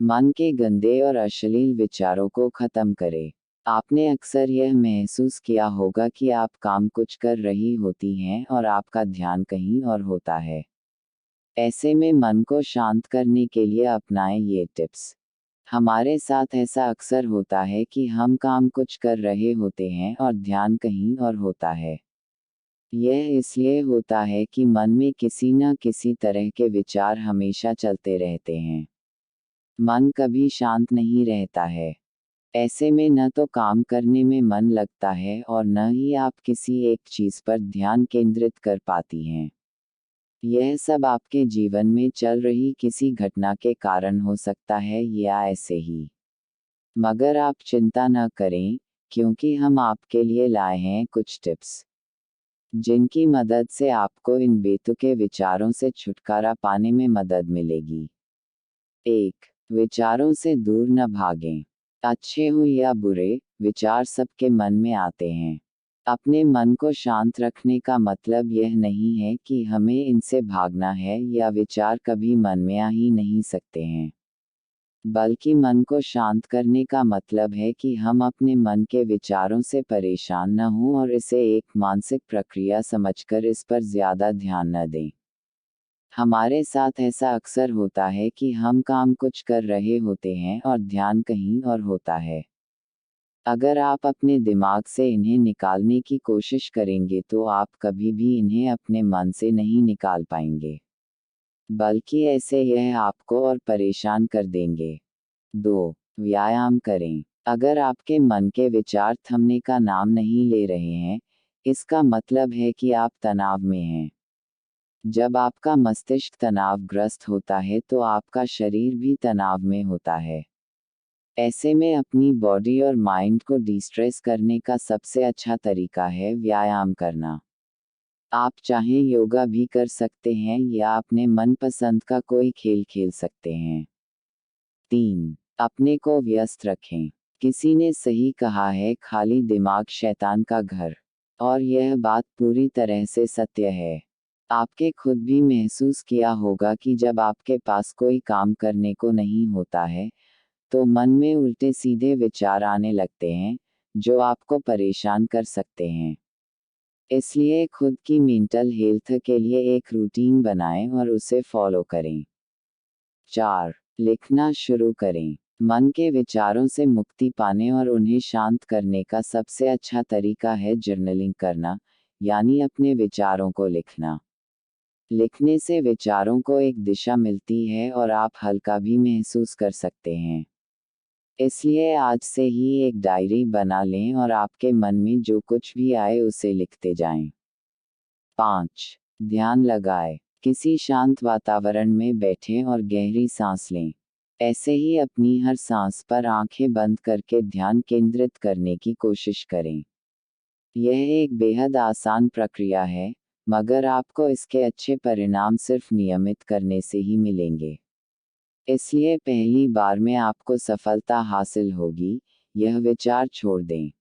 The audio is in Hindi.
मन के गंदे और अश्लील विचारों को खत्म करें। आपने अक्सर यह महसूस किया होगा कि आप काम कुछ कर रही होती हैं और आपका ध्यान कहीं और होता है। ऐसे में मन को शांत करने के लिए अपनाएं ये टिप्स। हमारे साथ ऐसा अक्सर होता है कि हम काम कुछ कर रहे होते हैं और ध्यान कहीं और होता है। यह इसलिए होता है कि मन में किसी न किसी तरह के विचार हमेशा चलते रहते हैं। मन कभी शांत नहीं रहता है। ऐसे में न तो काम करने में मन लगता है और न ही आप किसी एक चीज पर ध्यान केंद्रित कर पाती हैं। यह सब आपके जीवन में चल रही किसी घटना के कारण हो सकता है या ऐसे ही। मगर आप चिंता न करें, क्योंकि हम आपके लिए लाए हैं कुछ टिप्स, जिनकी मदद से आपको इन बेतुके विचारों से छुटकारा पाने में मदद मिलेगी। 1. विचारों से दूर न भागें। अच्छे हो या बुरे, विचार सबके मन में आते हैं। अपने मन को शांत रखने का मतलब यह नहीं है कि हमें इनसे भागना है या विचार कभी मन में आ ही नहीं सकते हैं। बल्कि मन को शांत करने का मतलब है कि हम अपने मन के विचारों से परेशान न हों और इसे एक मानसिक प्रक्रिया समझकर इस पर ज़्यादा ध्यान न दें। हमारे साथ ऐसा अक्सर होता है कि हम काम कुछ कर रहे होते हैं और ध्यान कहीं और होता है। अगर आप अपने दिमाग से इन्हें निकालने की कोशिश करेंगे तो आप कभी भी इन्हें अपने मन से नहीं निकाल पाएंगे, बल्कि ऐसे यह आपको और परेशान कर देंगे। 2. व्यायाम करें। अगर आपके मन के विचार थमने का नाम नहीं ले रहे हैं, इसका मतलब है कि आप तनाव में हैं। जब आपका मस्तिष्क तनावग्रस्त होता है तो आपका शरीर भी तनाव में होता है। ऐसे में अपनी बॉडी और माइंड को डिस्ट्रेस करने का सबसे अच्छा तरीका है व्यायाम करना। आप चाहें योगा भी कर सकते हैं या अपने मनपसंद का कोई खेल खेल सकते हैं। 3. अपने को व्यस्त रखें। किसी ने सही कहा है, खाली दिमाग शैतान का घर। और यह बात पूरी तरह से सत्य है। आपके खुद भी महसूस किया होगा कि जब आपके पास कोई काम करने को नहीं होता है, तो मन में उल्टे सीधे विचार आने लगते हैं, जो आपको परेशान कर सकते हैं। इसलिए खुद की मेंटल हेल्थ के लिए एक रूटीन बनाएं और उसे फॉलो करें। 4. लिखना शुरू करें। मन के विचारों से मुक्ति पाने और उन्हें शांत करने का सबसे अच्छा तरीका है जर्नलिंग करना, यानी अपने विचारों को लिखना। लिखने से विचारों को एक दिशा मिलती है और आप हल्का भी महसूस कर सकते हैं। इसलिए आज से ही एक डायरी बना लें और आपके मन में जो कुछ भी आए उसे लिखते जाएं। 5. ध्यान लगाएं। किसी शांत वातावरण में बैठें और गहरी सांस लें। ऐसे ही अपनी हर सांस पर आंखें बंद करके ध्यान केंद्रित करने की कोशिश करें। यह एक बेहद आसान प्रक्रिया है, मगर आपको इसके अच्छे परिणाम सिर्फ नियमित करने से ही मिलेंगे। इसलिए पहली बार में आपको सफलता हासिल होगी, यह विचार छोड़ दें।